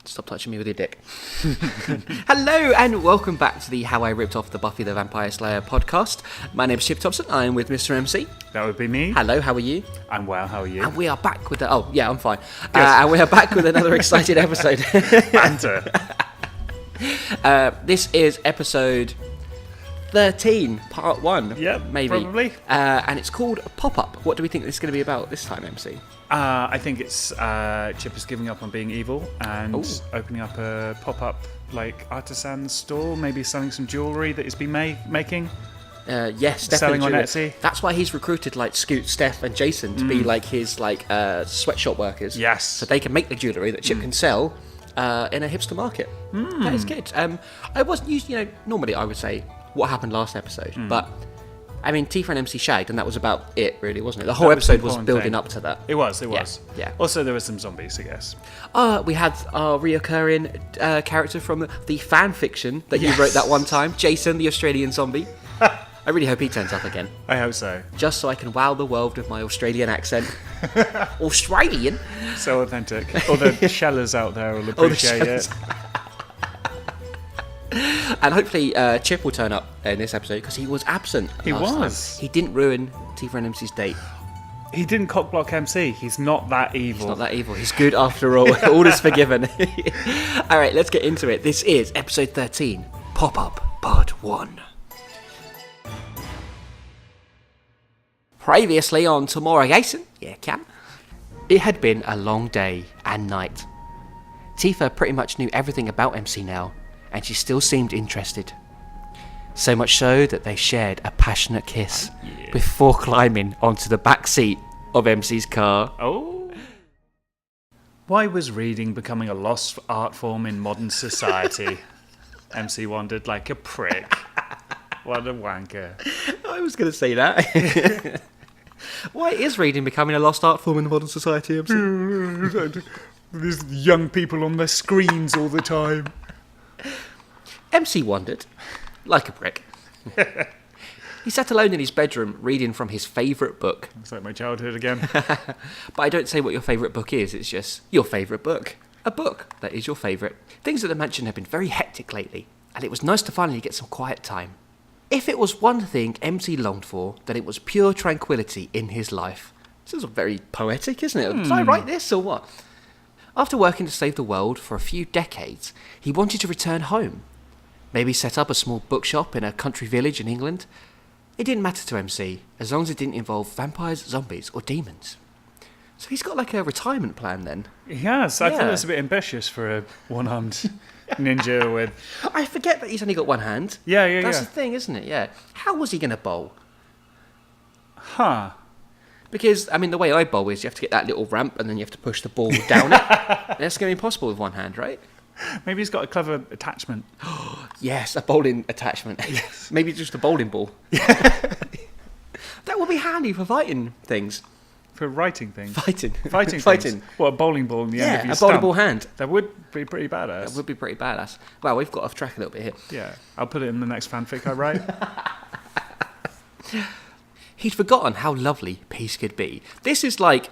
Stop touching me with your dick. Hello and welcome back to the How I Ripped Off the Buffy the Vampire Slayer podcast. My name is Chip Thompson. I am with Mr. MC. That would be me. Hello, how are you? I'm well, how are you? And we are back with I'm fine. And we are back with another exciting episode. Banter. This is episode 13, part 1. Yep, maybe. probably. And it's called Pop-Up. What do we think this is going to be about this time, MC? I think it's Chip is giving up on being evil and opening up a pop-up artisan store, maybe selling some jewellery that he's been making. Yes, definitely. Selling on Etsy. That's why he's recruited Scoot, Steph and Jason to be his sweatshop workers. Yes. So they can make the jewellery that Chip can sell in a hipster market. That is good. I wasn't used, normally I would say what happened last episode, but I mean, Tifa and MC shagged, and that was about it, really, wasn't it? The whole episode was building up to that. It was. Yeah. Also, there were some zombies, I guess. We had our reoccurring character from the fan fiction that you wrote that one time, Jason, the Australian zombie. I really hope he turns up again. I hope so. Just so I can wow the world with my Australian accent. Australian? So authentic. All the shellers out there will appreciate it. And hopefully Chip will turn up in this episode because he was absent. He was. He didn't ruin Tifa and MC's date. He didn't cockblock MC. He's not that evil. He's not that evil. He's good after all. All is forgiven. All right, let's get into it. This is episode 13, Pop-Up, part 1. Previously on Tomorrow Jason. Yeah, Cam. It had been a long day and night. Tifa pretty much knew everything about MC now, and she still seemed interested. So much so that they shared a passionate kiss before climbing onto the back seat of MC's car. Oh. Why was reading becoming a lost art form in modern society? MC wondered like a prick. What a wanker. I was going to say that. Why is reading becoming a lost art form in modern society, MC? There's young people on their screens all the time. MC wondered, like a prick. He sat alone in his bedroom reading from his favourite book. It's like my childhood again. But I don't say what your favourite book is, it's just your favourite book. A book that is your favourite. Things at the mansion have been very hectic lately, and it was nice to finally get some quiet time. If it was one thing MC longed for, then it was pure tranquility in his life. This is very poetic, isn't it? Did I write this or what? After working to save the world for a few decades, he wanted to return home. Maybe set up a small bookshop in a country village in England. It didn't matter to MC, as long as it didn't involve vampires, zombies, or demons. So he's got a retirement plan then. Yes, I thought it was a bit ambitious for a one-armed ninja with... I forget that he's only got one hand. Yeah. That's the thing, isn't it? Yeah. How was he going to bowl? Huh. Because, I mean, the way I bowl is you have to get that little ramp and then you have to push the ball down it. And that's going to be impossible with one hand, right? Maybe he's got a clever attachment. Yes, a bowling attachment. Yes. Maybe just a bowling ball. That would be handy for fighting things. For writing things? Fighting. Things? What, a bowling ball in the end of your a stump? bowling ball hand. That would be pretty badass. That would be pretty badass. Wow, we've got off track a little bit here. Yeah, I'll put it in the next fanfic I write. He'd forgotten how lovely peace could be. This is like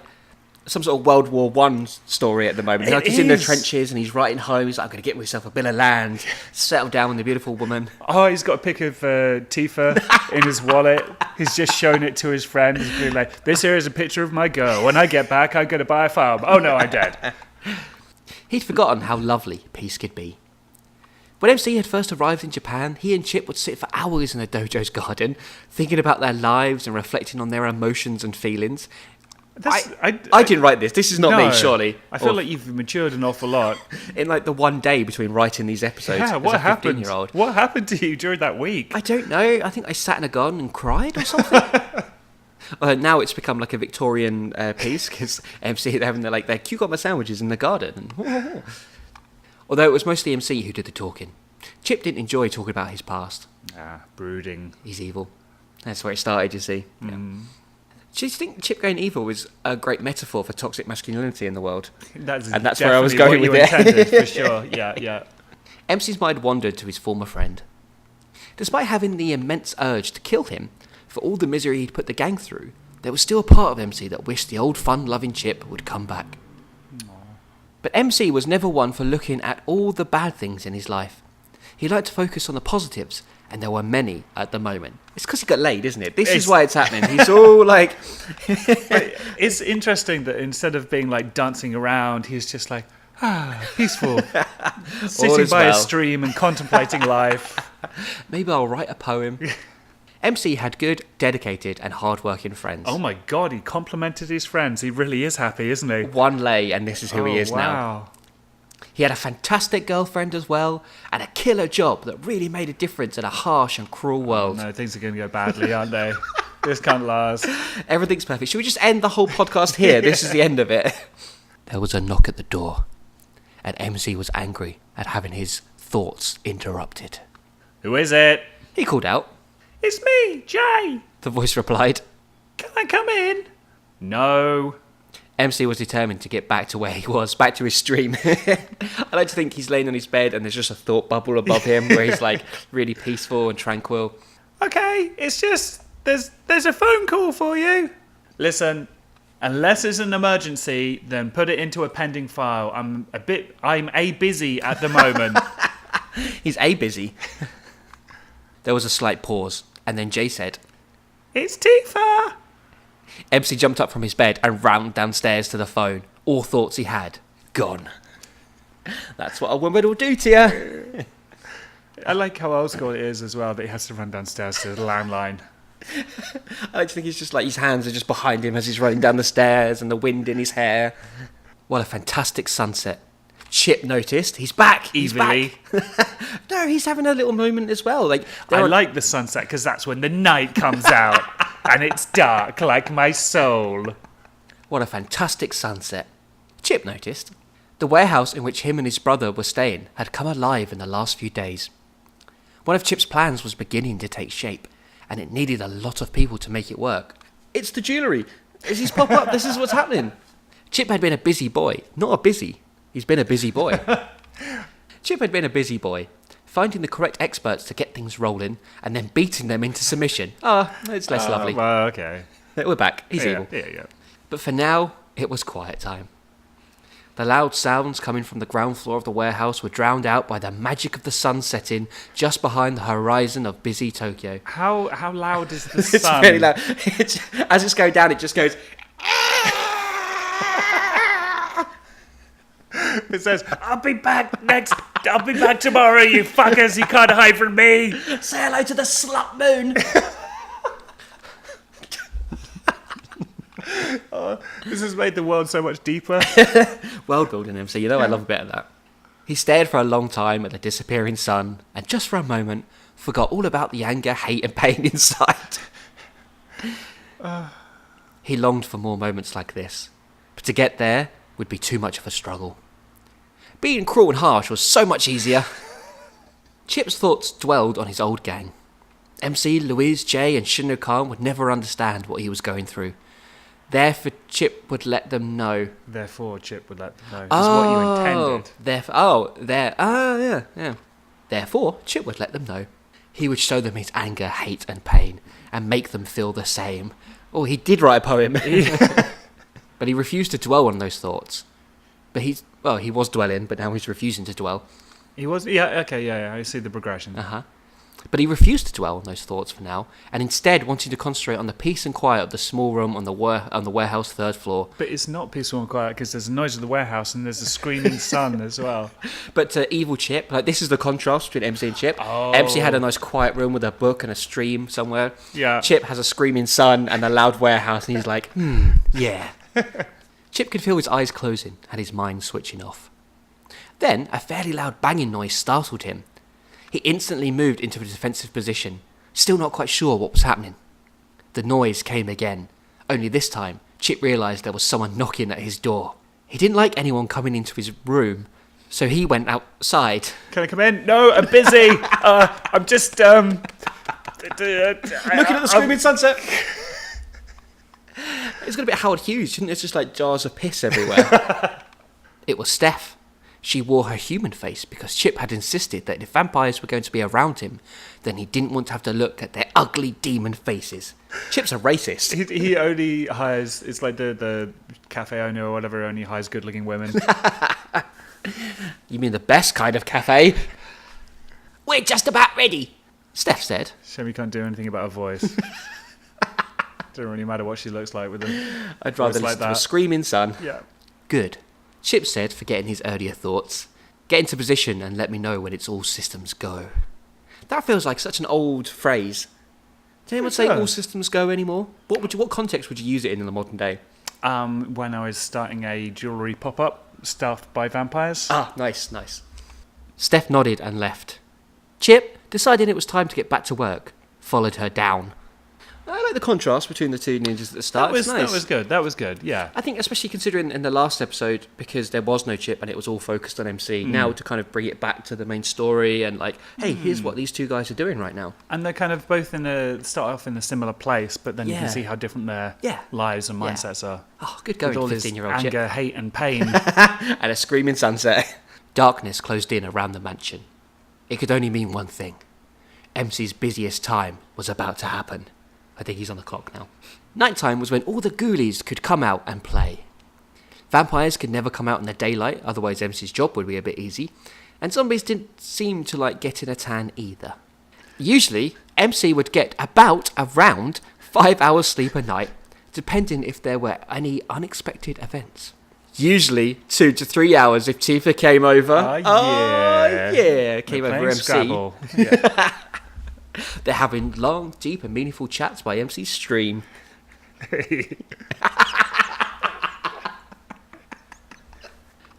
some sort of World War I story at the moment. He's in the trenches and he's writing home. He's like, I'm going to get myself a bit of land, settle down with a beautiful woman. Oh, he's got a pic of Tifa in his wallet. He's just showing it to his friend. He's being like, this here is a picture of my girl. When I get back, I'm going to buy a farm. Oh, no, I'm dead. He'd forgotten how lovely peace could be. When MC had first arrived in Japan, he and Chip would sit for hours in the dojo's garden, thinking about their lives and reflecting on their emotions and feelings. I didn't write this. This is not me, surely. I feel like you've matured an awful lot. In the one day between writing these episodes as a 15-year-old. What happened to you during that week? I don't know. I think I sat in a garden and cried or something. Now it's become like a Victorian piece because MC, they're having their cucumber sandwiches in the garden. Although it was mostly MC who did the talking. Chip didn't enjoy talking about his past. Brooding. He's evil. That's where it started, you see. Yeah. Do you think Chip going evil was a great metaphor for toxic masculinity in the world? That's where I was going with it. Intended, for sure. Yeah. MC's mind wandered to his former friend. Despite having the immense urge to kill him, for all the misery he'd put the gang through, there was still a part of MC that wished the old fun-loving Chip would come back. But MC was never one for looking at all the bad things in his life. He liked to focus on the positives, and there were many at the moment. It's because he got laid, isn't it? This is why it's happening. He's all like... It's interesting that instead of being like dancing around, he's just like, peaceful. Sitting by a stream and contemplating life. Maybe I'll write a poem. MC had good, dedicated and hard-working friends. Oh my God, he complimented his friends. He really is happy, isn't he? One lay, and this is who he is now. Wow. He had a fantastic girlfriend as well, and a killer job that really made a difference in a harsh and cruel world. No, things are going to go badly, aren't they? This can't last. Everything's perfect. Should we just end the whole podcast here? This is the end of it. There was a knock at the door, and MC was angry at having his thoughts interrupted. Who is it? He called out. It's me, Jay. The voice replied. Can I come in? No. MC was determined to get back to where he was, back to his stream. I like to think he's laying on his bed and there's just a thought bubble above him where he's like really peaceful and tranquil. Okay, it's just, there's a phone call for you. Listen, unless it's an emergency, then put it into a pending file. I'm a busy at the moment. He's a busy. There was a slight pause, and then Jay said, It's Tifa. MC jumped up from his bed and ran downstairs to the phone. All thoughts he had gone. That's what a woman will do to you. I like how old school it is as well, that he has to run downstairs to the landline. I like to think he's just like, his hands are just behind him as he's running down the stairs and the wind in his hair. What a fantastic sunset. Chip noticed. He's back. He's Evilly. back. No, he's having a little moment as well. I like the sunset because that's when the night comes out and it's dark like my soul. What a fantastic sunset. Chip noticed. The warehouse in which him and his brother were staying had come alive in the last few days. One of Chip's plans was beginning to take shape, and it needed a lot of people to make it work. It's the jewellery. As he's pop up, this is what's happening. Chip had been a busy boy. Not a busy. He's been a busy boy. Chip had been a busy boy, finding the correct experts to get things rolling and then beating them into submission. It's less lovely. Well, okay. We're back. He's evil. Yeah. But for now, it was quiet time. The loud sounds coming from the ground floor of the warehouse were drowned out by the magic of the sun setting just behind the horizon of busy Tokyo. How loud is the sun? It's very loud. As it's going down, it just goes... It says, I'll be back tomorrow, you fuckers. You can't hide from me. Say hello to the slut moon. This has made the world so much deeper. World building, MC. You know I love a bit of that. He stared for a long time at the disappearing sun and just for a moment forgot all about the anger, hate and pain inside. He longed for more moments like this, but to get there would be too much of a struggle. Being cruel and harsh was so much easier. Chip's thoughts dwelled on his old gang. MC, Louise, Jay and Shinno Khan would never understand what he was going through. Therefore, Chip would let them know. Therefore, Chip would let them know. Is what you intended. Yeah. Therefore, Chip would let them know. He would show them his anger, hate and pain and make them feel the same. Oh, he did write a poem. But he refused to dwell on those thoughts. But he was dwelling, but now he's refusing to dwell. He was, yeah, I see the progression. But he refused to dwell on those thoughts for now, and instead wanted to concentrate on the peace and quiet of the small room on the warehouse third floor. But it's not peaceful and quiet because there's a noise of the warehouse and there's a screaming sun as well. But evil Chip, this is the contrast between MC and Chip. MC had a nice quiet room with a book and a stream somewhere. Yeah. Chip has a screaming sun and a loud warehouse, and he's like, yeah. Chip could feel his eyes closing and his mind switching off. Then a fairly loud banging noise startled him. He instantly moved into a defensive position, still not quite sure what was happening. The noise came again, only this time Chip realised there was someone knocking at his door. He didn't like anyone coming into his room, so he went outside. Can I come in? No, I'm busy. I'm just looking at the screaming sunset. It's got a bit Howard Hughes, shouldn't it? It's just like jars of piss everywhere. It was Steph. She wore her human face because Chip had insisted that if vampires were going to be around him, then he didn't want to have to look at their ugly demon faces. Chip's a racist. He only hires, it's like the cafe owner or whatever, only hires good-looking women. You mean the best kind of cafe? We're just about ready, Steph said. Shame you can't do anything about her voice. Doesn't really matter what she looks like with a I'd rather voice like listen to a that. screaming son. Yeah. Good, Chip said, forgetting his earlier thoughts. Get into position and let me know when it's all systems go. That feels like such an old phrase. Does anyone say all systems go anymore? What context would you use it in the modern day? When I was starting a jewellery pop-up staffed by vampires. Ah, nice. Steph nodded and left. Chip, deciding it was time to get back to work, followed her down. I like the contrast between the two ninjas at the start. It's nice. That was good, yeah. I think especially considering in the last episode, because there was no Chip and it was all focused on MC, now to kind of bring it back to the main story and like, hey, here's what these two guys are doing right now. And they're kind of both start off in a similar place, but then you can see how different their lives and mindsets are. Oh, good going, with all 15-year-old his Chip. anger, hate and pain. And a screaming sunset. Darkness closed in around the mansion. It could only mean one thing. MC's busiest time was about to happen. I think he's on the clock now. Nighttime was when all the ghoulies could come out and play. Vampires could never come out in the daylight, otherwise MC's job would be a bit easy. And zombies didn't seem to like getting a tan either. Usually, MC would get around 5 hours sleep a night, depending if there were any unexpected events. Usually 2 to 3 hours if Tifa came over. Came over MC. Scrabble. Yeah. They're having long, deep and meaningful chats by MC's stream.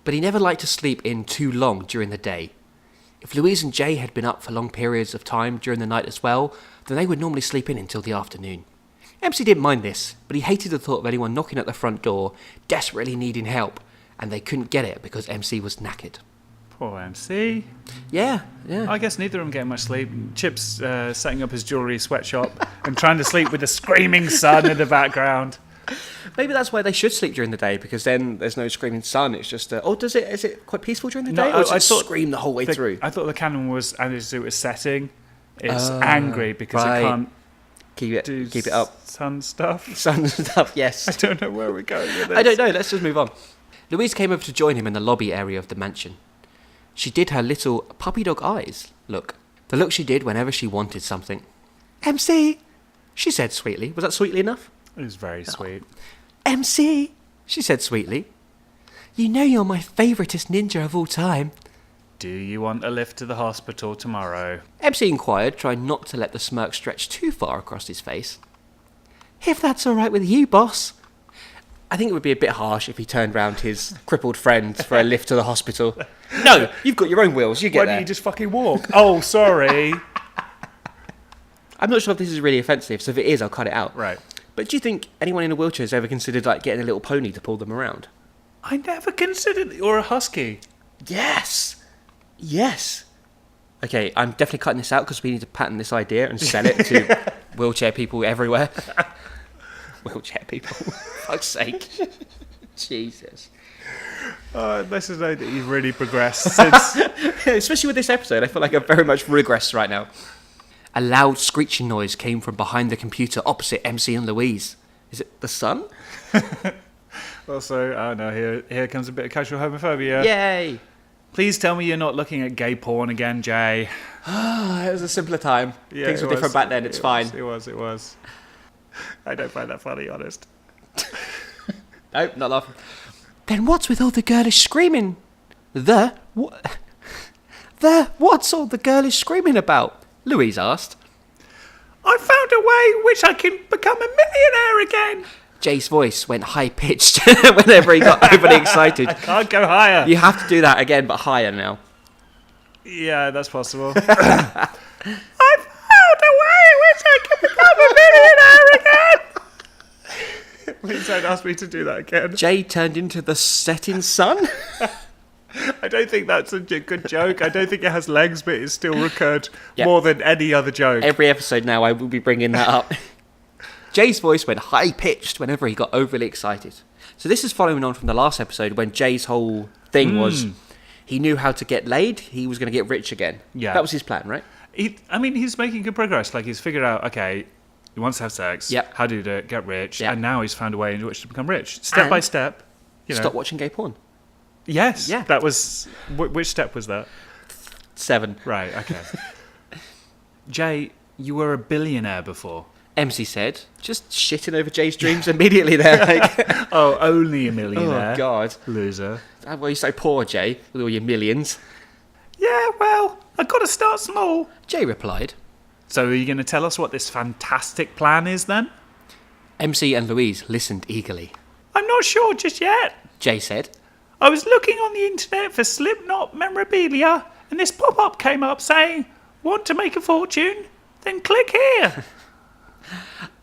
But he never liked to sleep in too long during the day. If Louise and Jay had been up for long periods of time during the night as well, then they would normally sleep in until the afternoon. MC didn't mind this, but he hated the thought of anyone knocking at the front door, desperately needing help, and they couldn't get it because MC was knackered. Poor MC. Yeah. I guess neither of them getting much sleep. Chip's setting up his jewellery sweatshop and trying to sleep with a screaming sun in the background. Maybe that's why they should sleep during the day, because then there's no screaming sun. It's just, is it quite peaceful during the day? Or does it scream the whole way through? I thought the canon was, as it was setting, it's angry because it can't keep it up. Sun stuff, yes. I don't know where we're going with this. I don't know, let's just move on. Louise came over to join him in the lobby area of the mansion. She did her little puppy dog eyes look. The look she did whenever she wanted something. MC, she said sweetly. Was that sweetly enough? It was very sweet. MC, she said sweetly. You know you're my favouriteest ninja of all time. Do you want a lift to the hospital tomorrow? MC inquired, trying not to let the smirk stretch too far across his face. If that's all right with you, boss. I think it would be a bit harsh if he turned round his crippled friend for a lift to the hospital. No, you've got your own wheels, you get there. Why don't you just fucking walk? Oh, sorry. I'm not sure if this is really offensive, so if it is, I'll cut it out. Right. But do you think anyone in a wheelchair has ever considered like getting a little pony to pull them around? I never considered... Or a husky. Yes. Okay, I'm definitely cutting this out because we need to patent this idea and sell it to wheelchair people everywhere. Wheelchair people, for fuck's sake. Jesus. This is like that you've really progressed since... Especially with this episode, I feel like I've very much regressed right now. A loud screeching noise came from behind the computer opposite MC and Louise. Is it the sun? Also, oh no, here comes a bit of casual homophobia. Yay! Please tell me you're not looking at gay porn again, Jay. It was a simpler time. Yeah, Things were different back then, it's fine. It was. I don't find that funny, honest. Nope, not laughing. Then what's with all the girlish screaming? What's all the girlish screaming about? Louise asked. I found a way in which I can become a millionaire again. Jay's voice went high-pitched whenever he got overly excited. I can't go higher. You have to do that again, but higher now. Yeah, that's possible. I found a way in which I can become a millionaire again. Please don't ask me to do that again. Jay turned into the setting sun? I don't think that's a good joke. I don't think it has legs, but it's still recurred more than any other joke. Every episode now I will be bringing that up. Jay's voice went high-pitched whenever he got overly excited. So this is following on from the last episode when Jay's whole thing was he knew how to get laid, he was going to get rich again. Yeah. That was his plan, right? He's making good progress. Like, he's figured out, okay, he wants to have sex, how to do it, get rich, and now he's found a way in which to become rich. Step by step. Stop watching gay porn. Yes. Yeah. That was... which step was that? 7. Right, okay. Jay, you were a billionaire before. MC said, just shitting over Jay's dreams immediately there. Like, Oh, only a millionaire. oh, God. Loser. Well, you're so poor, Jay, with all your millions. Yeah, well, I got to start small. Jay replied. So are you going to tell us what this fantastic plan is then? MC and Louise listened eagerly. I'm not sure just yet. Jay said, I was looking on the internet for Slipknot memorabilia, and this pop-up came up saying, want to make a fortune? Then click here.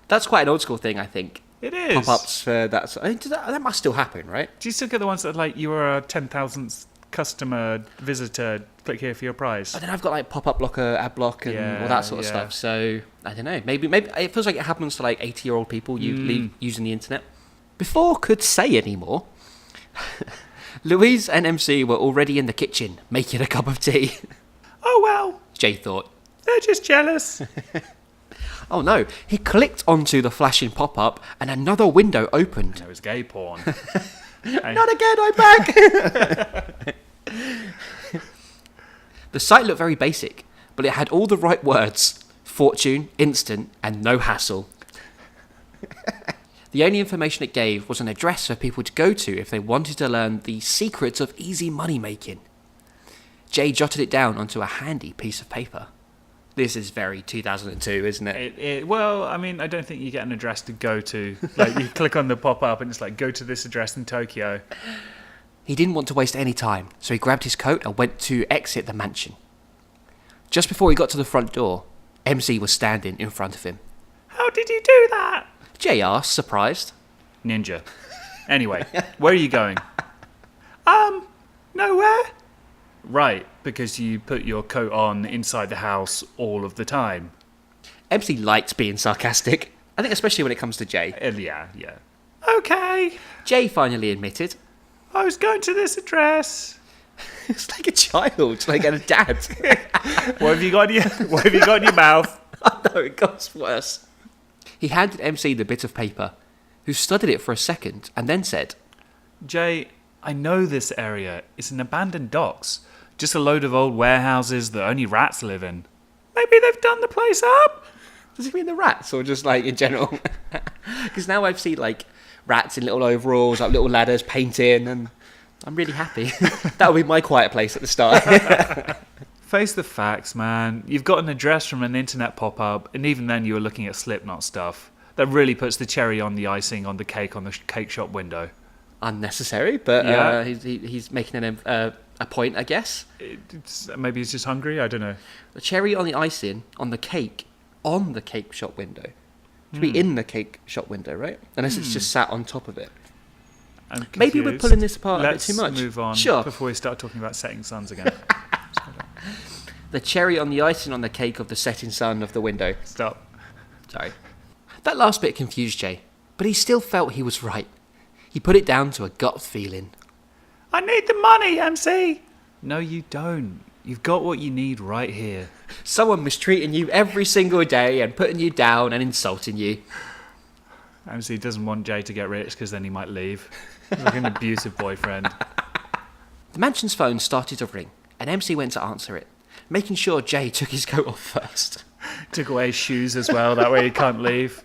that's quite an old school thing, I think. It is. Pop-ups for that. I mean, that must still happen, right? Do you still get the ones that like, you are a 10,000th customer visitor, click here for your prize? But then I've got like pop-up blocker, ad block, and all that sort of stuff. So I don't know. Maybe it feels like it happens to like 80-year-old people using the internet. Before could say anymore, Louise and MC were already in the kitchen making a cup of tea. Oh well, Jay thought. they're just jealous. Oh no! He clicked onto the flashing pop-up, and another window opened. It was gay porn. Not again! I'm back. The site looked very basic, but it had all the right words: fortune, instant, and no hassle. The only information it gave was an address for people to go to if they wanted to learn the secrets of easy money making. Jay jotted it down onto a handy piece of paper. This is very 2002, isn't it? Well, I mean, I don't think you get an address to go to. Like, you click on the pop-up and it's like, go to this address in Tokyo. He didn't want to waste any time, so he grabbed his coat and went to exit the mansion. Just before he got to the front door, MC was standing in front of him. How did you do that? Jay asked, surprised. Ninja. Anyway, where are you going? Nowhere. Right, because you put your coat on inside the house all of the time. MC liked being sarcastic. I think especially when it comes to Jay. Yeah. Okay. Jay finally admitted. I was going to this address. It's like a child, like a dad. What have you got in your mouth? Oh no, it got worse. He handed MC the bit of paper, who studied it for a second and then said, Jay, I know this area. It's an abandoned docks. Just a load of old warehouses that only rats live in. Maybe they've done the place up? Does he mean the rats or just like in general? Because now I've seen like rats in little overalls, like little ladders, painting, and I'm really happy. That would be my quiet place at the start. Face the facts, man. You've got an address from an internet pop-up, and even then you were looking at Slipknot stuff. That really puts the cherry on the icing on the cake on the cake shop window. Unnecessary, but Yeah. he's making a point, I guess. Maybe he's just hungry, I don't know. The cherry on the icing on the cake shop window. To be in the cake shop window, right? Unless it's just sat on top of it. I'm Maybe we're confused. pulling this apart Let's a bit too much. move on Sure. before we start talking about setting suns again. The cherry on the icing on the cake of the setting sun of the window. Stop. Sorry. That last bit confused Jay, but he still felt he was right. He put it down to a gut feeling. I need the money, MC. No, you don't. You've got what you need right here. Someone mistreating you every single day and putting you down and insulting you. MC doesn't want Jay to get rich because then he might leave. Like an abusive boyfriend. The mansion's phone started to ring, and MC went to answer it, making sure Jay took his coat off first. Took away his shoes as well, that way he can't leave.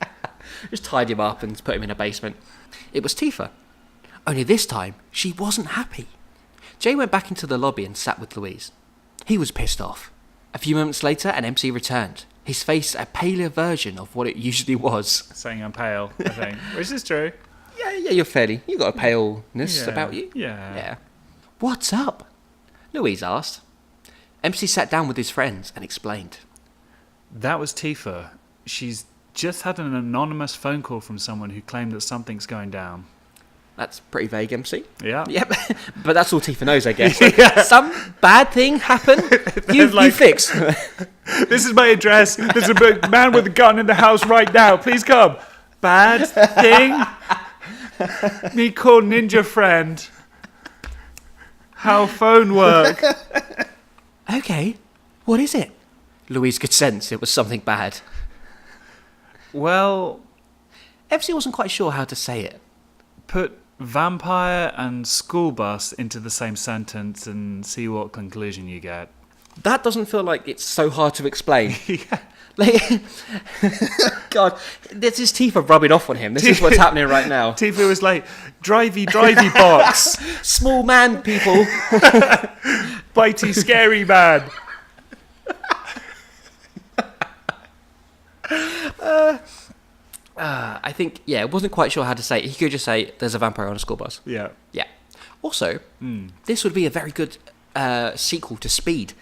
Just tied him up and put him in a basement. It was Tifa. Only this time, she wasn't happy. Jay went back into the lobby and sat with Louise. He was pissed off. A few moments later, an MC returned, his face a paler version of what it usually was. Saying I'm pale, I think. Which is true. Yeah, you got a paleness about you. Yeah. What's up? Louise asked. MC sat down with his friends and explained. That was Tifa. She's just had an anonymous phone call from someone who claimed that something's going down. That's pretty vague, MC. Yeah. Yep, but that's all Tifa knows, I guess. Some bad thing happened, you fix. This is my address. There's a big man with a gun in the house right now. Please come. Bad thing? Me call ninja friend. How phone work? Okay, what is it? Louise could sense it was something bad. Well, MC wasn't quite sure how to say it. put vampire and school bus into the same sentence and see what conclusion you get. That doesn't feel like it's so hard to explain. Yeah. Like, God, this is Tifa rubbing off on him. This is what's happening right now. Tifa was like, drivey box. Small man, people. Bitey, scary man. I think, wasn't quite sure how to say it. He could just say, there's a vampire on a school bus. Yeah. Yeah. Also, this would be a very good sequel to Speed.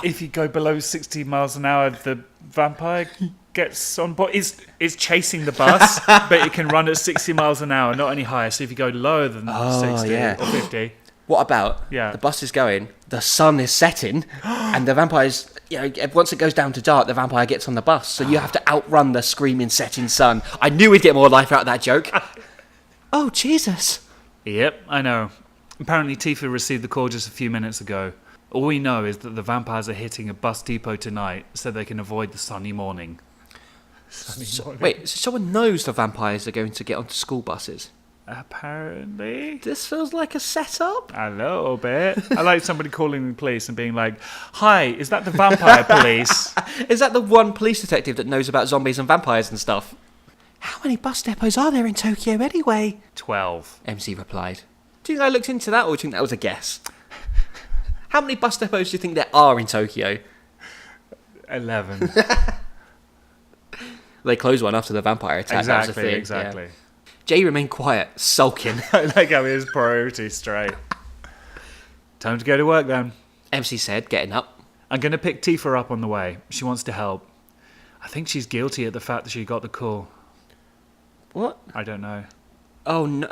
If you go below 60 miles an hour, the vampire gets on board. It's chasing the bus, but it can run at 60 miles an hour, not any higher. So if you go lower than 60 or 50... What about the bus is going, the sun is setting, and the vampire's, once it goes down to dark, the vampire gets on the bus. So you have to outrun the screaming setting sun. I knew we'd get more life out of that joke. Oh, Jesus. Yep, I know. Apparently Tifa received the call just a few minutes ago. All we know is that the vampires are hitting a bus depot tonight so they can avoid the sunny morning. Wait, so someone knows the vampires are going to get onto school buses? Apparently. This feels like a setup. A little bit. I like somebody calling the police and being like, "Hi, is that the vampire police?" Is that the one police detective that knows about zombies and vampires and stuff? How many bus depots are there in Tokyo anyway? 12. MC replied. Do you think I looked into that, or do you think that was a guess? How many bus depots do you think there are in Tokyo? 11. They closed one after the vampire attack. That was the thing. Exactly. Yeah. Jay remained quiet, sulking. I like how his priorities straight. Time to go to work then. MC said, getting up. I'm going to pick Tifa up on the way. She wants to help. I think she's guilty at the fact that she got the call. What? I don't know. Oh, no.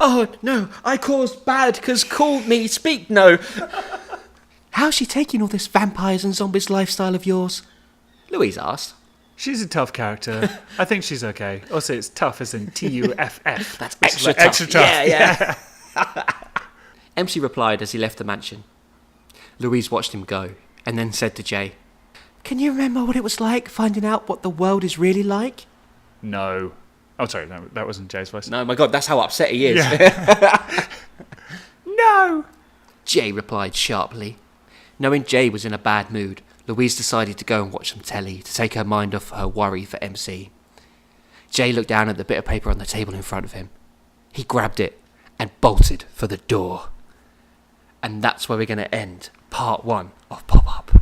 Oh, no. I caused bad because call me, speak no. How's she taking all this vampires and zombies lifestyle of yours? Louise asked. She's a tough character. I think she's okay. Also, it's tough as in T-U-F-F. That's extra tough. Extra tough. Yeah. MC replied as he left the mansion. Louise watched him go and then said to Jay, "Can you remember what it was like finding out what the world is really like?" No. Oh, sorry, no, that wasn't Jay's voice. No, my God, that's how upset he is. Yeah. No! Jay replied sharply. Knowing Jay was in a bad mood, Louise decided to go and watch some telly to take her mind off her worry for MC. Jay looked down at the bit of paper on the table in front of him. He grabbed it and bolted for the door. And that's where we're going to end part 1 of Pop-Up.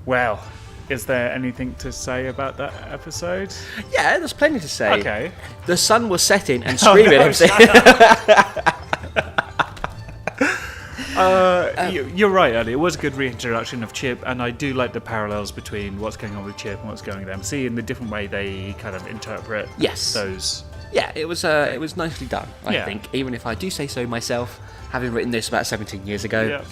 Well, is there anything to say about that episode? Yeah, there's plenty to say. Okay. The sun was setting and screaming at MC. You're right, Ellie. It was a good reintroduction of Chip, and I do like the parallels between what's going on with Chip and what's going on with MC and the different way they kind of interpret those. Yeah, it was nicely done, I think, even if I do say so myself, having written this about 17 years ago.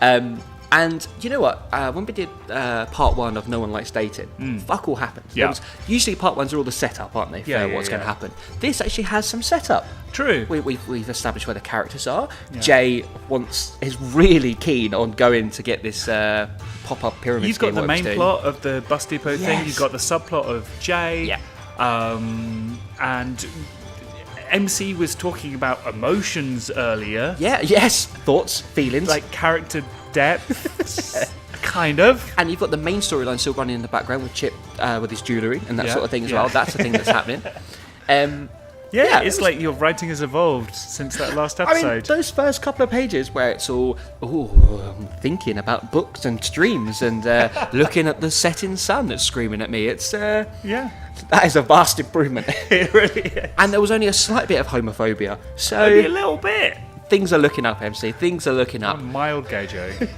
Yeah. And you know what? When we did part 1 of No One Likes Dating, fuck all happened. Yeah. Usually part 1s are all the setup, aren't they, for what's going to happen. This actually has some setup. True. We've established where the characters are. Yeah. Jay is really keen on going to get this pop-up pyramid. You've got the main plot of the bus depot thing. You've got the subplot of Jay. Yeah. And MC was talking about emotions earlier. Yeah. Yes. Thoughts, feelings, like character depth. Kind of. And you've got the main storyline still running in the background with Chip with his jewellery and that sort of thing as well. That's the thing that's happening. It's like your writing has evolved since that last episode. I mean, those first couple of pages where it's all, I'm thinking about books and streams and looking at the setting sun that's screaming at me. It's that is a vast improvement. It really is. And there was only a slight bit of homophobia, so only a little bit. Things are looking up, MC. Things are looking up. A mild Gojo.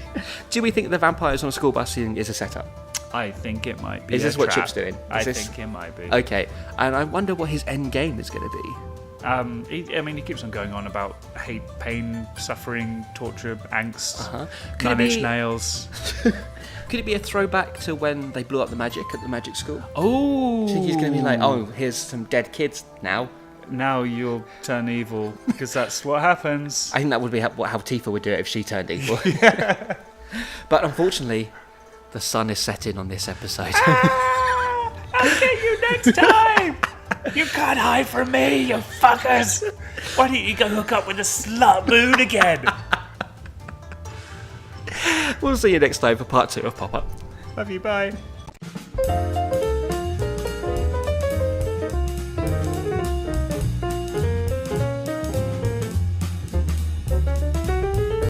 Do we think the vampires on a school bus is a setup? I think it might be. Is this what Chip's doing? I think it might be. Okay, and I wonder what his end game is going to be. He keeps on going on about hate, pain, suffering, torture, angst, 9 Inch Nails. Could it be a throwback to when they blew up the magic at the magic school? Oh! Do you think he's going to be like, oh, here's some dead kids now? Now you'll turn evil, because that's what happens. I think that would be how Tifa would do it if she turned evil. But unfortunately, the sun is setting on this episode. I'll get you next time! You can't hide from me, you fuckers! Why don't you go hook up with the slut moon again? We'll see you next time for part 2 of Pop-Up. Love you, bye.